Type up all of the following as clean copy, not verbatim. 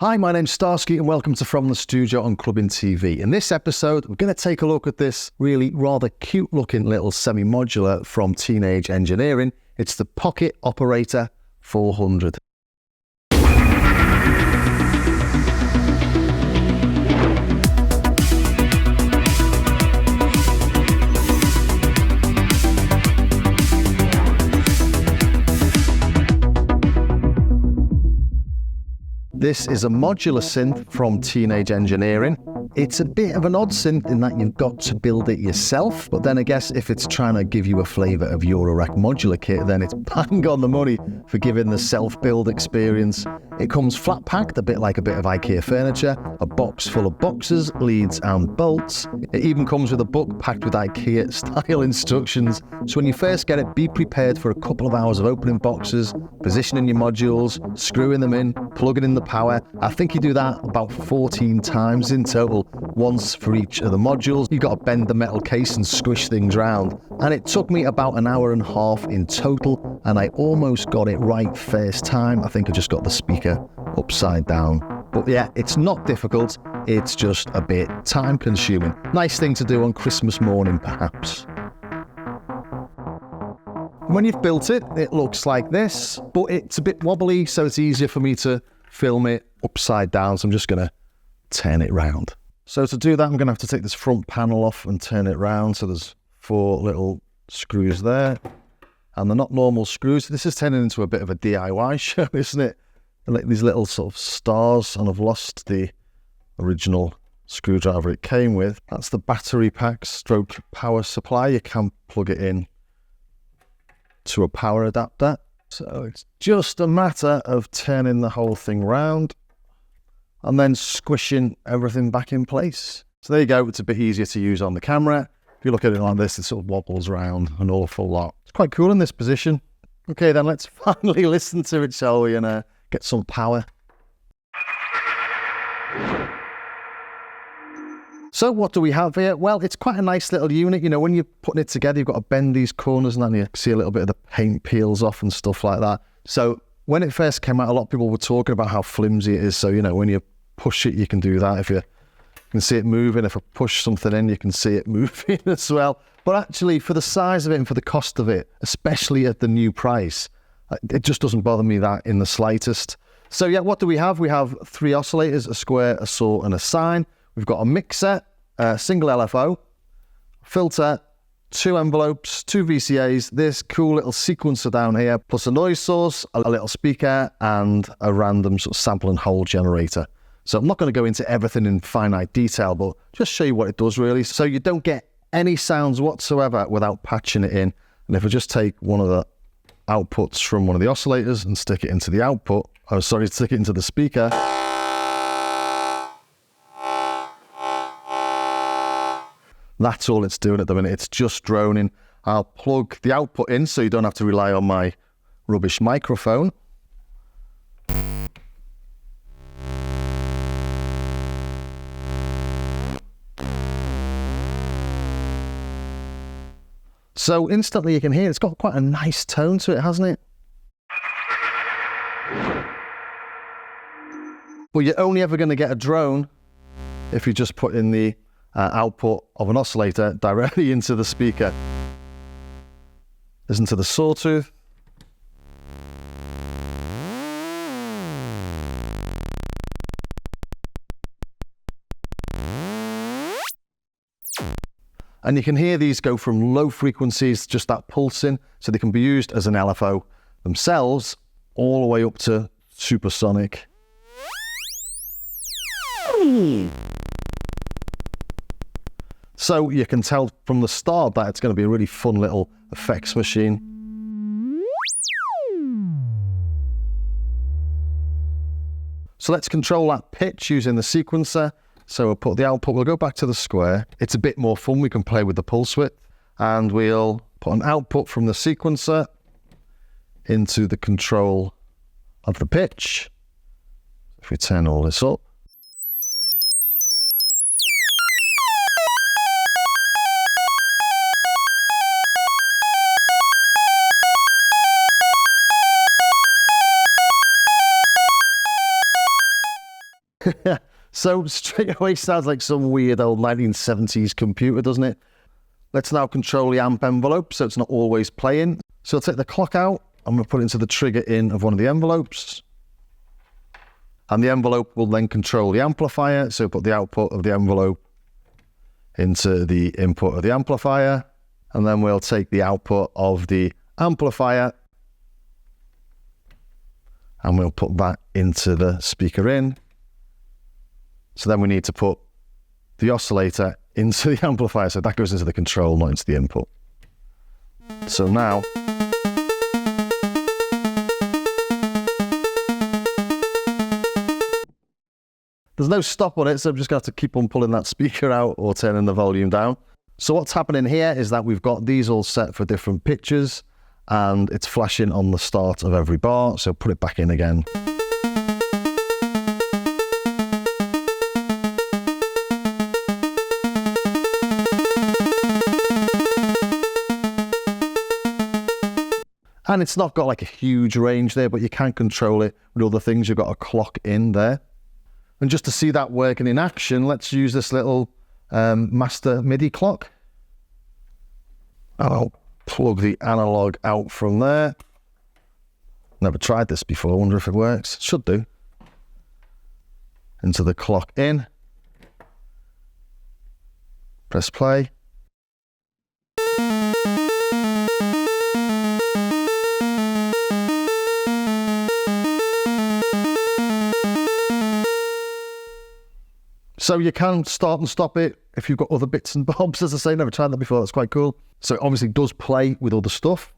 Hi, my name's Starsky and welcome to From the Studio on Clubbing TV. In this episode, we're going to take a look at this really rather cute looking little semi-modular from Teenage Engineering. It's the Pocket Operator 400. This is a modular synth from Teenage Engineering. It's a bit of an odd synth in that you've got to build it yourself, but then I guess if it's trying to give you a flavour of Eurorack modular kit, then it's bang on the money for giving the self-build experience. It comes flat packed, a bit like a bit of IKEA furniture, a box full of boxes, leads and bolts. It even comes with a book packed with IKEA style instructions. So when you first get it, be prepared for a couple of hours of opening boxes, positioning your modules, screwing them in, plugging in the power. I think you do that about 14 times in total, once for each of the modules. You've got to bend the metal case and squish things round. And it took me about an hour and a half in total, and I almost got it right first time. I think I just got the speaker upside down. But yeah, it's not difficult, it's just a bit time consuming. Nice thing to do on Christmas morning, perhaps. When you've built it, it looks like this, but it's a bit wobbly, so it's easier for me to film it upside down, so I'm just going to turn it round. So to do that, I'm going to have to take this front panel off and turn it round. So there's 4 little screws there, and they're not normal screws. This is turning into a bit of a DIY show, isn't it? Like these little sort of stars, and I've lost the original screwdriver it came with. That's the battery pack stroke power supply. You can plug it in to a power adapter. So it's just a matter of turning the whole thing round and then squishing everything back in place. So there you go, it's a bit easier to use on the camera. If you look at it like this, it sort of wobbles around an awful lot. It's quite cool in this position. Okay, then let's finally listen to it, shall we, and get some power. So what do we have here? Well, it's quite a nice little unit. You know, when you're putting it together, you've got to bend these corners and then you see a little bit of the paint peels off and stuff like that. So when it first came out, a lot of people were talking about how flimsy it is. So, you know, when you push it, you can do that. If you can see it moving, if I push something in, you can see it moving as well. But actually, for the size of it and for the cost of it, especially at the new price, it just doesn't bother me that in the slightest. So yeah, what do we have? We have 3 oscillators, a square, a saw and a sine. We've got a mixer, a single LFO, filter, 2 envelopes, 2 VCAs, this cool little sequencer down here, plus a noise source, a little speaker, and a random sort of sample and hold generator. So I'm not going to go into everything in finite detail, but just show you what it does really. So you don't get any sounds whatsoever without patching it in. And if I just take one of the outputs from one of the oscillators and stick it into the output, stick it into the speaker. That's all it's doing at the minute. It's just droning. I'll plug the output in so you don't have to rely on my rubbish microphone. So instantly you can hear it's got quite a nice tone to it, hasn't it? But you're only ever going to get a drone if you just put in the output of an oscillator directly into the speaker. Listen to the sawtooth. And you can hear these go from low frequencies, just that pulsing, so they can be used as an LFO themselves, all the way up to supersonic. So you can tell from the start that it's going to be a really fun little effects machine. So let's control that pitch using the sequencer. So we'll put the output, we'll go back to the square. It's a bit more fun, we can play with the pulse width. And we'll put an output from the sequencer into the control of the pitch. If we turn all this up. So straight away sounds like some weird old 1970s computer, doesn't it? Let's now control the amp envelope so it's not always playing. So I'll take the clock out. I'm going to put it into the trigger in of one of the envelopes. And the envelope will then control the amplifier. So put the output of the envelope into the input of the amplifier. And then we'll take the output of the amplifier and we'll put that into the speaker in. So then we need to put the oscillator into the amplifier. So that goes into the control, not into the input. So now, there's no stop on it, so I'm just going to have to keep on pulling that speaker out or turning the volume down. So what's happening here is that we've got these all set for different pitches and it's flashing on the start of every bar. So put it back in again. And it's not got like a huge range there, but you can control it with other things. You've got a clock in there. And just to see that working in action, let's use this little master MIDI clock. I'll plug the analog out from there. Never tried this before, I wonder if it works. Should do. Into the clock in. Press play. So you can start and stop it if you've got other bits and bobs, as I say. Never tried that before, that's quite cool. So it obviously does play with other stuff.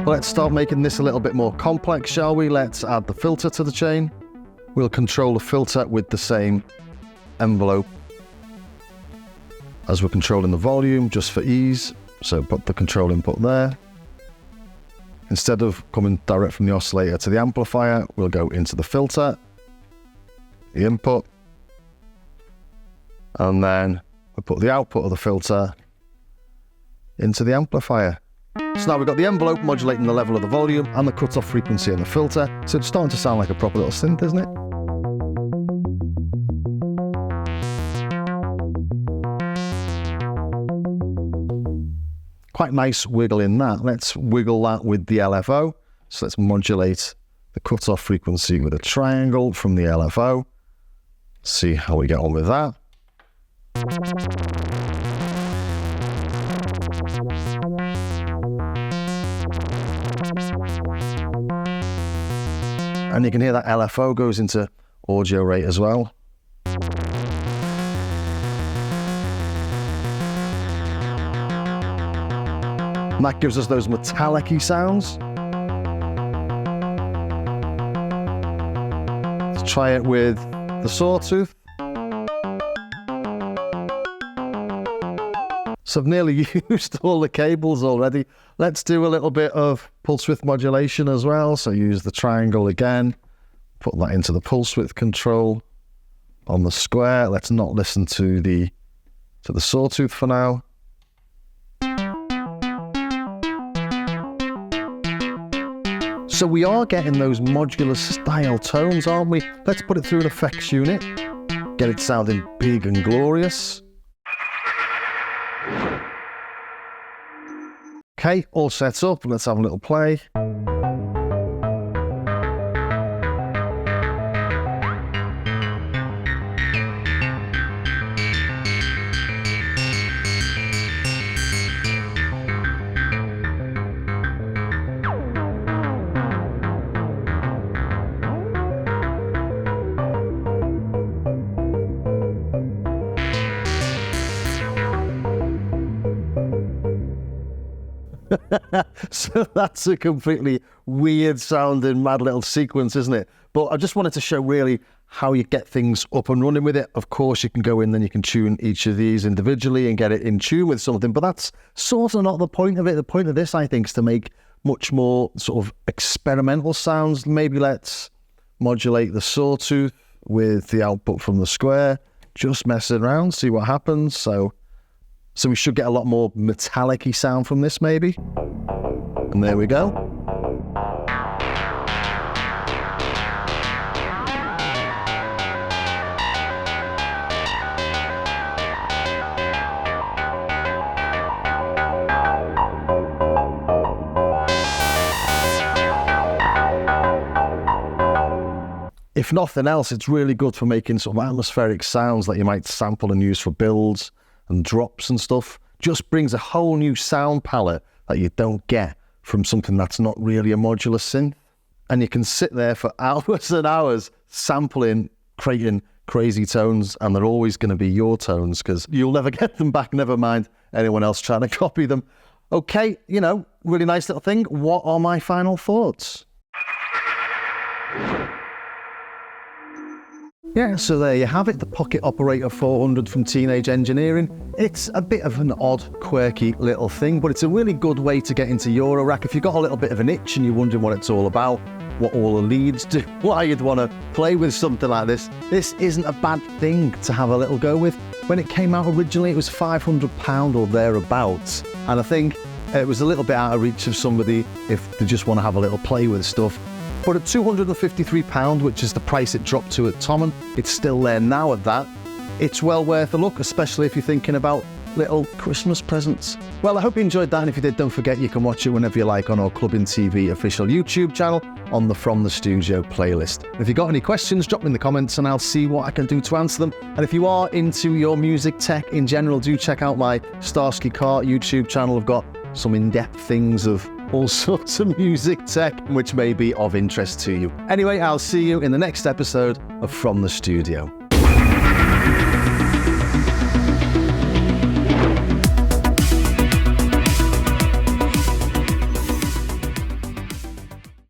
Let's start making this a little bit more complex, shall we? Let's add the filter to the chain. We'll control the filter with the same envelope as we're controlling the volume, just for ease. So put the control input there. Instead of coming direct from the oscillator to the amplifier, we'll go into the filter, the input, and then we'll put the output of the filter into the amplifier. So now we've got the envelope modulating the level of the volume and the cutoff frequency in the filter. So it's starting to sound like a proper little synth, isn't it? Quite nice wiggle in that. Let's wiggle that with the LFO. So let's modulate the cutoff frequency with a triangle from the LFO. See how we get on with that. And you can hear that LFO goes into audio rate as well. And that gives us those metallic-y sounds. Let's try it with the sawtooth. So I've nearly used all the cables already. Let's do a little bit of pulse width modulation as well. So use the triangle again, put that into the pulse width control on the square. Let's not listen to the sawtooth for now. So we are getting those modular style tones, aren't we? Let's put it through an effects unit, get it sounding big and glorious. Okay, all set up. Let's have a little play. So that's a completely weird sounding mad little sequence, isn't it? But I just wanted to show really how you get things up and running with it. Of course, you can go in, then you can tune each of these individually and get it in tune with something, but that's sort of not the point of it. The point of this, I think, is to make much more sort of experimental sounds. Maybe let's modulate the sawtooth with the output from the square, just mess it around, see what happens. So we should get a lot more metallic-y sound from this, maybe. And there we go. If nothing else, it's really good for making sort of atmospheric sounds that you might sample and use for builds and drops and stuff. Just brings a whole new sound palette that you don't get from something that's not really a modular synth. And you can sit there for hours and hours sampling, creating crazy tones, and they're always going to be your tones because you'll never get them back, never mind anyone else trying to copy them. Okay, really nice little thing. What are my final thoughts? Yeah, so there you have it, the Pocket Operator 400 from Teenage Engineering. It's a bit of an odd, quirky little thing, but it's a really good way to get into Eurorack. If you've got a little bit of an itch and you're wondering what it's all about, what all the leads do, why you'd want to play with something like this isn't a bad thing to have a little go with. When it came out originally, it was £500 or thereabouts, and I think it was a little bit out of reach of somebody if they just want to have a little play with stuff. But at £253, which is the price it dropped to at Tom, it's still there now at that. It's well worth a look, especially if you're thinking about little Christmas presents. Well, I hope you enjoyed that, and if you did, don't forget you can watch it whenever you like on our Clubbing TV official YouTube channel on the From the Studio playlist. If you've got any questions, drop them in the comments and I'll see what I can do to answer them. And if you are into your music tech in general, do check out my Starsky Kart YouTube channel. I've got some in-depth things of all sorts of music tech, which may be of interest to you. Anyway, I'll see you in the next episode of From the Studio.